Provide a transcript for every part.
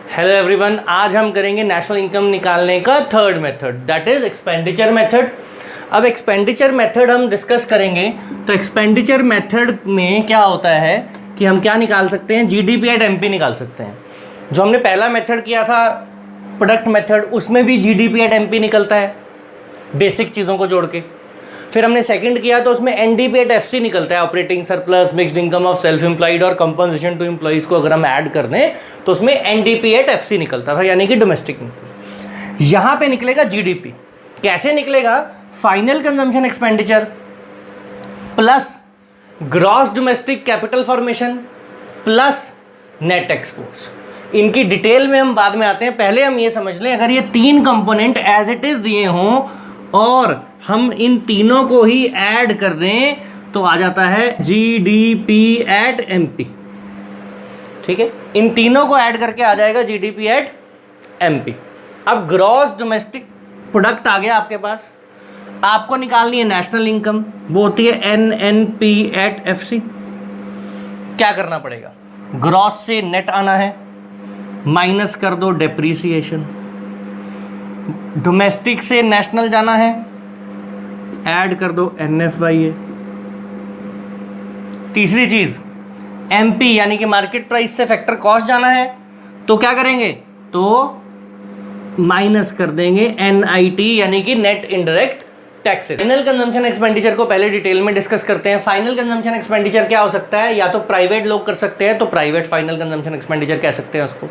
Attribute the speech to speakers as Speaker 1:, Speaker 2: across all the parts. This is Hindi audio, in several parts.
Speaker 1: हेलो एवरीवन, आज हम करेंगे नेशनल इनकम निकालने का third method, that is expenditure method. अब एक्सपेंडिचर मेथड हम डिस्कस करेंगे। तो एक्सपेंडिचर मेथड में क्या होता है कि हम क्या निकाल सकते हैं, जीडीपी एट एमपी निकाल सकते हैं। जो हमने पहला मेथड किया था प्रोडक्ट मेथड, उसमें भी जीडीपी एट एमपी निकलता है बेसिक चीज़ों को जोड़ के। फिर हमने सेकंड किया तो उसमें एनडीपी एट एफसी निकलता है, operating surplus, mixed income of self employed और कंपनसेशन टू एम्प्लॉइज को अगर हम ऐड कर दें तो उसमें एनडीपी एट एफसी निकलता था, यानी कि डोमेस्टिक इनकम। यहां पे निकलेगा जीडीपी। कैसे निकलेगा? Final consumption expenditure plus gross domestic capital formation plus net exports. इनकी डिटेल में हम बाद में आते हैं, पहले हम ये समझ लें, अगर ये तीन कंपोनेंट एज इट इज दिए हों और हम इन तीनों को ही ऐड कर दें तो आ जाता है जीडीपी एट एमपी। ठीक है, इन तीनों को ऐड करके आ जाएगा जीडीपी एट एमपी। अब ग्रॉस डोमेस्टिक प्रोडक्ट आ गया आपके पास। आपको निकालनी है नेशनल इनकम, वो होती है एनएनपी एट एफसी। क्या करना पड़ेगा? ग्रॉस से नेट आना है, माइनस कर दो डेप्रीसिएशन। डोमेस्टिक से नेशनल जाना है, ऐड कर दो एनएफवाईए। तीसरी चीज एमपी यानी कि मार्केट प्राइस से फैक्टर कॉस्ट जाना है, तो क्या करेंगे? तो माइनस कर देंगे एनआईटी यानी कि net indirect taxes. Final consumption expenditure को पहले डिटेल में डिस्कस करते हैं। फाइनल कंजम्पशन एक्सपेंडिचर क्या हो सकता है? या तो प्राइवेट लोग कर सकते हैं तो प्राइवेट फाइनल कंजम्पशन एक्सपेंडिचर कह सकते हैं उसको,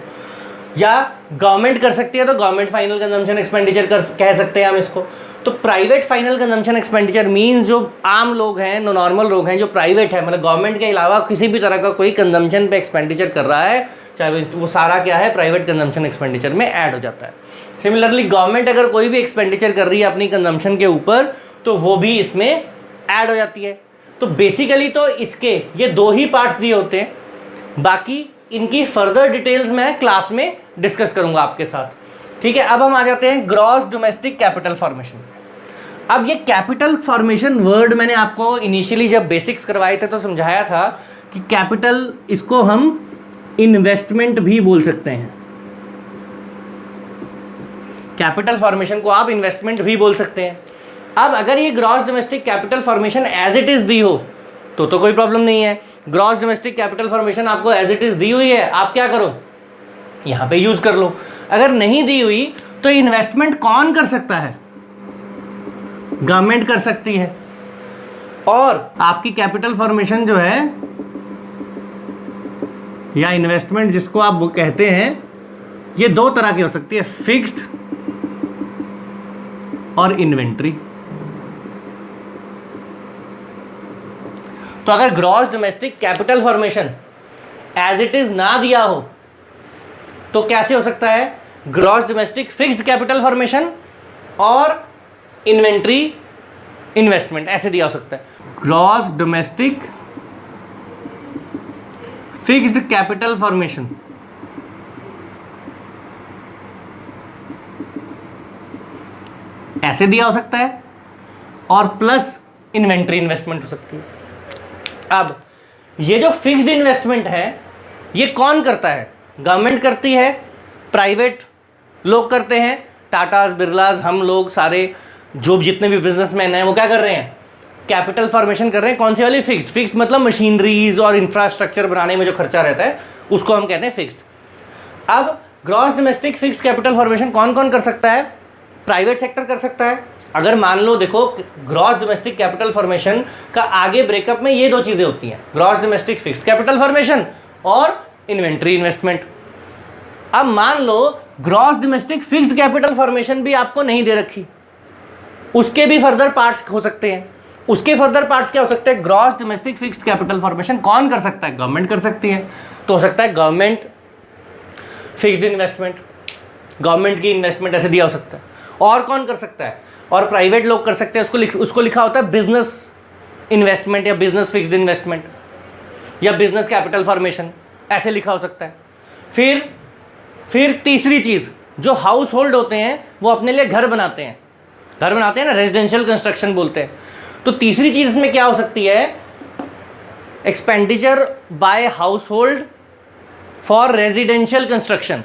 Speaker 1: या गवर्नमेंट कर सकती है तो गवर्नमेंट फाइनल कंजम्पशन एक्सपेंडिचर कह सकते हैं हम इसको। तो private final consumption expenditure means जो आम लोग हैं, नॉर्मल लोग हैं, जो प्राइवेट है, मतलब गवर्नमेंट के अलावा किसी भी तरह का कोई कंजम्पशन पे एक्सपेंडिचर कर रहा है, चाहे वो सारा क्या है, प्राइवेट कंजम्पशन एक्सपेंडिचर में ऐड हो जाता है। सिमिलरली गवर्नमेंट अगर कोई भी एक्सपेंडिचर कर रही है अपनी कंजम्पशन के ऊपर तो वो भी इसमें ऐड हो जाती है। तो बेसिकली तो इसके ये दो ही पार्ट्स दिए होते हैं, बाकी इनकी फर्दर डिटेल्स मैं क्लास में डिस्कस करूंगा आपके साथ। ठीक है, अब हम आ जाते हैं ग्रॉस डोमेस्टिक कैपिटल फॉर्मेशन। अब ये कैपिटल फॉर्मेशन वर्ड मैंने आपको इनिशियली जब बेसिक्स करवाए थे तो समझाया था कि कैपिटल, इसको हम इन्वेस्टमेंट भी बोल सकते हैं। कैपिटल फॉर्मेशन को आप इन्वेस्टमेंट भी बोल सकते हैं। अब अगर ये gross domestic capital formation as it is दी हो तो कोई प्रॉब्लम नहीं है। ग्रॉस डोमेस्टिक कैपिटल फॉर्मेशन आपको एज इट इज दी हुई है, आप क्या करो, यहां पे यूज कर लो। अगर नहीं दी हुई तो इन्वेस्टमेंट कौन कर सकता है? गवर्नमेंट कर सकती है। और आपकी कैपिटल फॉर्मेशन जो है या इन्वेस्टमेंट जिसको आप वो कहते हैं, ये दो तरह की हो सकती है, फिक्स्ड और इन्वेंट्री। तो अगर gross domestic capital formation as it is ना दिया हो तो कैसे हो सकता है? Gross domestic fixed capital formation और इन्वेंट्री इन्वेस्टमेंट ऐसे दिया हो सकता है। Gross domestic fixed capital formation ऐसे दिया हो सकता है और प्लस इन्वेंट्री इन्वेस्टमेंट हो सकती है। अब ये जो फिक्स्ड इन्वेस्टमेंट है ये कौन करता है? गवर्नमेंट करती है, प्राइवेट लोग करते हैं, टाटास, बिरलास, हम लोग सारे जो जितने भी बिजनेसमैन हैं वो क्या कर रहे हैं? कैपिटल फॉर्मेशन कर रहे हैं। कौन सी वाली? फिक्स्ड। फिक्स्ड मतलब मशीनरीज और इंफ्रास्ट्रक्चर बनाने में जो खर्चा रहता है उसको हम कहते हैं फिक्स्ड। अब gross domestic fixed capital formation कौन कौन कर सकता है? प्राइवेट सेक्टर कर सकता है। अगर मान लो, देखो, ग्रॉस डोमेस्टिक कैपिटल फॉर्मेशन का आगे ब्रेकअप में ये दो चीजें होती हैं, gross domestic fixed capital formation और इन्वेंट्री इन्वेस्टमेंट। अब मान लो ग्रॉस डोमेस्टिक फिक्स्ड कैपिटल फॉर्मेशन भी आपको नहीं दे रखी, उसके भी फर्दर पार्ट्स हो सकते हैं। उसके फर्दर पार्ट्स क्या हो सकते हैं? Gross domestic fixed capital formation कौन कर सकता है? गवर्नमेंट कर सकती है। तो हो सकता है गवर्नमेंट फिक्स्ड इन्वेस्टमेंट, गवर्नमेंट की इन्वेस्टमेंट ऐसे दिया हो सकता है। और कौन कर सकता है? और प्राइवेट लोग कर सकते हैं। उसको लिखा होता है बिजनेस इन्वेस्टमेंट या बिजनेस फिक्स्ड इन्वेस्टमेंट या बिजनेस कैपिटल फॉर्मेशन, ऐसे लिखा हो सकता है। फिर तीसरी चीज, जो हाउस होल्ड होते हैं वो अपने लिए घर बनाते हैं ना, रेजिडेंशियल कंस्ट्रक्शन बोलते हैं। तो तीसरी चीज इसमें क्या हो सकती है? Expenditure bye house hold for residential construction,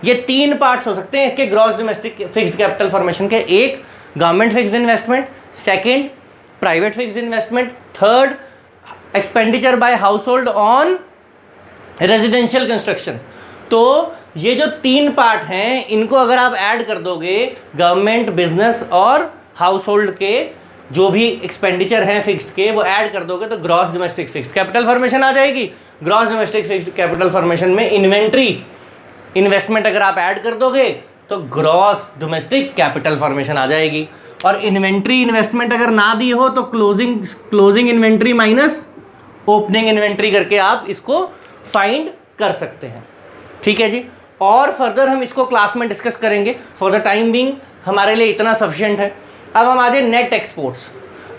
Speaker 1: ये तीन पार्ट्स हो सकते हैं इसके gross domestic fixed capital formation के। एक government fixed investment, second private fixed investment, third expenditure bye house hold on residential construction. तो ये जो तीन पार्ट हैं इनको अगर आप ऐड कर दोगे, गवर्नमेंट, बिजनेस और हाउस होल्ड के जो भी एक्सपेंडिचर हैं फिक्स्ड के, वो ऐड कर दोगे तो gross domestic fixed capital formation आ जाएगी। Gross domestic fixed capital formation में इन्वेंट्री इन्वेस्टमेंट अगर आप ऐड कर दोगे तो ग्रॉस डोमेस्टिक कैपिटल फॉर्मेशन आ जाएगी। और इन्वेंट्री इन्वेस्टमेंट अगर ना दी हो तो closing inventory minus opening inventory करके आप इसको फाइंड कर सकते हैं। ठीक है जी। और फर्दर हम इसको क्लास में डिस्कस करेंगे। फॉर द टाइम बीइंग हमारे लिए इतना सफिशिएंट है। अब हम आ जाए नेट एक्सपोर्ट्स।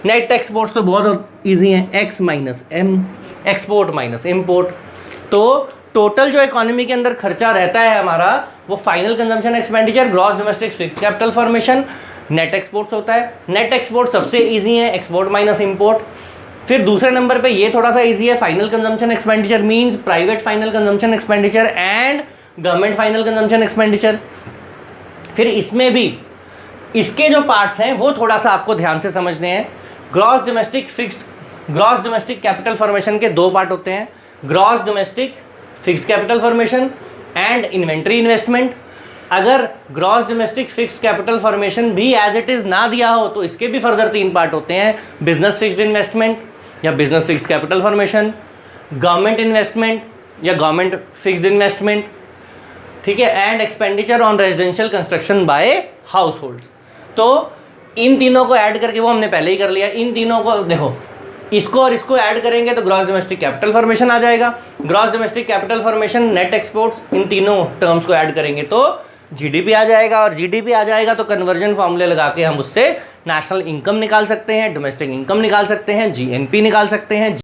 Speaker 1: नेट एक्सपोर्ट्स तो बहुत ईजी हैं, X minus M, export minus import. तो टोटल जो इकोनॉमी के अंदर खर्चा रहता है हमारा, वो final consumption expenditure, gross domestic fixed capital formation, net exports होता है। नेट एक्सपोर्ट सबसे ईजी है, एक्सपोर्ट माइनस इम्पोर्ट। फिर दूसरे नंबर पे ये थोड़ा सा ईजी है, final consumption expenditure means private final consumption expenditure and government final consumption expenditure. फिर इसमें भी इसके जो पार्ट्स हैं वो थोड़ा सा आपको ध्यान से समझने हैं। ग्रॉस डोमेस्टिक कैपिटल फॉर्मेशन के दो पार्ट होते हैं, gross domestic fixed capital formation and inventory investment. अगर gross domestic fixed capital formation भी एज इट इज ना दिया हो तो इसके भी फर्दर तीन पार्ट होते हैं, बिजनेस फिक्स्ड इन्वेस्टमेंट या business fixed capital formation, government investment या गवर्नमेंट फिक्स्ड इन्वेस्टमेंट, ठीक है, and expenditure on residential construction by household. तो इन तीनों को ऐड करके, वो हमने पहले ही कर लिया, इन तीनों को देखो, इसको और इसको ऐड करेंगे तो ग्रॉस डोमेस्टिक कैपिटल फॉर्मेशन आ जाएगा। Gross domestic capital formation, net exports, इन तीनों टर्म्स को ऐड करेंगे तो जीडीपी आ जाएगा। और जीडीपी आ जाएगा तो कन्वर्जन फॉर्मूले लगा के हम उससे नेशनल इनकम निकाल सकते हैं, डोमेस्टिक इनकम निकाल सकते हैं, जीएनपी निकाल सकते हैं।